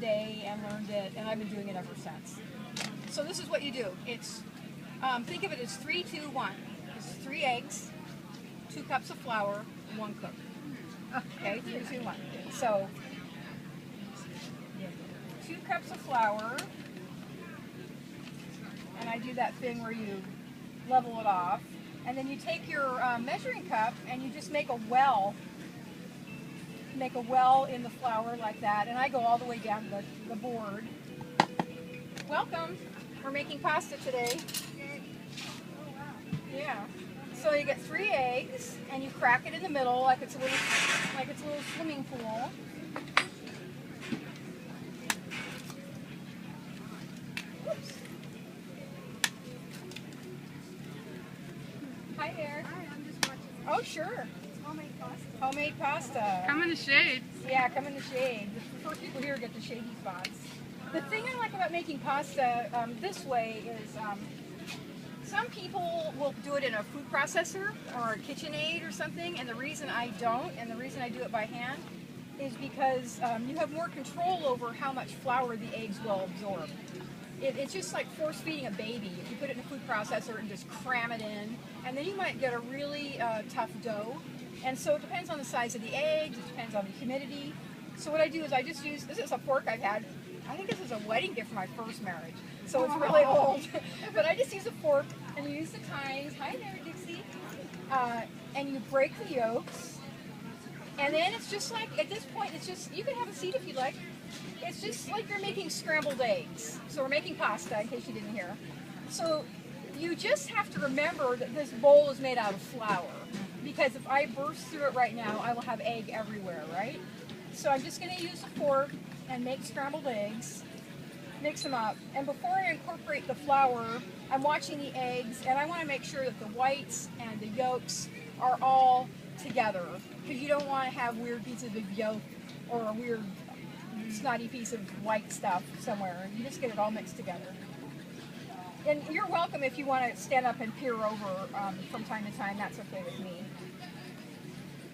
day and learned it, and I've been doing it ever since. So this is what you do. It's think of it as 3, 2, 1. It's 3 eggs, 2 cups of flour, 1 cook. Okay, 3, 2, 1. So 2 cups of flour, and I do that thing where you level it off, and then you take your measuring cup and you just make a well. Make a well in the flour like that, and I go all the way down the board. Welcome. We're making pasta today. Yeah. So you get 3 eggs, and you crack it in the middle like it's a little swimming pool. Whoops. Hi there. Hi, I'm just watching. Oh, sure. It's homemade pasta. Homemade pasta. Come in the shade. Yeah, come in the shade. The first people here get the shady spots. The thing I like about making pasta this way is some people will do it in a food processor or a KitchenAid or something, and the reason I don't, and the reason I do it by hand, is because you have more control over how much flour the eggs will absorb. It's just like force feeding a baby. If you put it in a food processor and just cram it in, and then you might get a really tough dough. And so it depends on the size of the eggs, it depends on the humidity. So what I do is I just use, this is a fork I've had, I think this is a wedding gift for my first marriage. So it's really old. But I just use a fork and you use the tines. Hi there, Dixie. And you break the yolks. And then it's just like, at this point, it's just, you can have a seat if you like. It's just like you're making scrambled eggs. So we're making pasta, in case you didn't hear. So you just have to remember that this bowl is made out of flour. Because if I burst through it right now, I will have egg everywhere, right? So I'm just going to use a fork and make scrambled eggs, mix them up. And before I incorporate the flour, I'm watching the eggs, and I want to make sure that the whites and the yolks are all together. Because you don't want to have weird pieces of yolk or a weird snotty piece of white stuff somewhere. You just get it all mixed together. And you're welcome if you want to stand up and peer over from time to time. That's okay with me.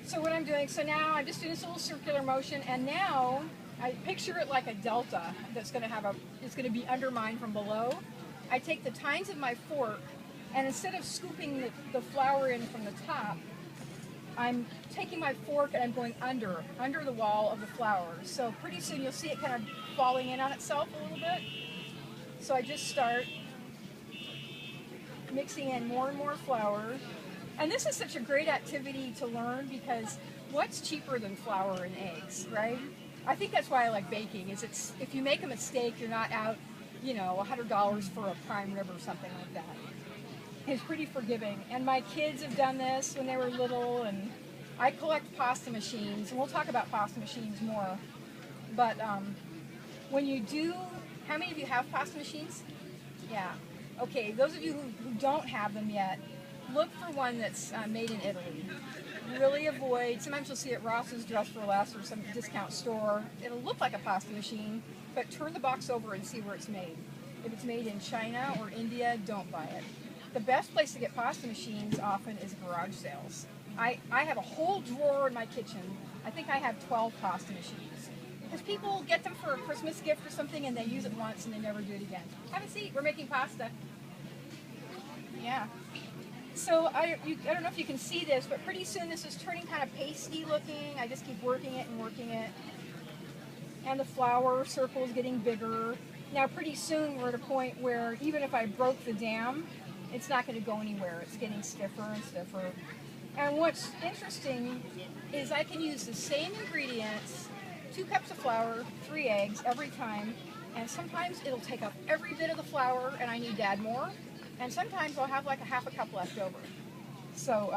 So what I'm doing, so now I'm just doing this little circular motion, and now I picture it like a delta that's going to have it's going to be undermined from below. I take the tines of my fork, and instead of scooping the flour in from the top, I'm taking my fork and I'm going under the wall of the flour. So pretty soon you'll see it kind of falling in on itself a little bit. So I just start mixing in more and more flour. And this is such a great activity to learn because what's cheaper than flour and eggs, right? I think that's why I like baking, is if you make a mistake, you're not out, $100 for a prime rib or something like that. It's pretty forgiving. And my kids have done this when they were little, and I collect pasta machines, and we'll talk about pasta machines more. But when you do, how many of you have pasta machines? Yeah. Okay, those of you who don't have them yet, look for one that's made in Italy. Really avoid, sometimes you'll see at Ross's Dress for Less or some discount store, it'll look like a pasta machine, but turn the box over and see where it's made. If it's made in China or India, don't buy it. The best place to get pasta machines often is garage sales. I have a whole drawer in my kitchen. I think I have 12 pasta machines. Because people get them for a Christmas gift or something and they use it once and they never do it again. Have a seat, we're making pasta. Yeah. So I don't know if you can see this, but pretty soon this is turning kind of pasty looking. I just keep working it and working it. And the flour circle is getting bigger. Now pretty soon we're at a point where even if I broke the dam, it's not going to go anywhere. It's getting stiffer and stiffer. And what's interesting is I can use the same ingredients, 2 cups of flour, 3 eggs every time, and sometimes it'll take up every bit of the flour and I need to add more. And sometimes I'll have like a half a cup left over. So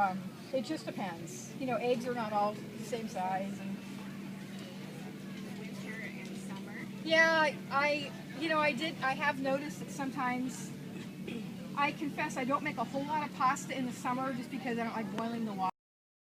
it just depends. Eggs are not all the same size. And Winter and summer. yeah, I have noticed that sometimes, I confess I don't make a whole lot of pasta in the summer just because I don't like boiling the water.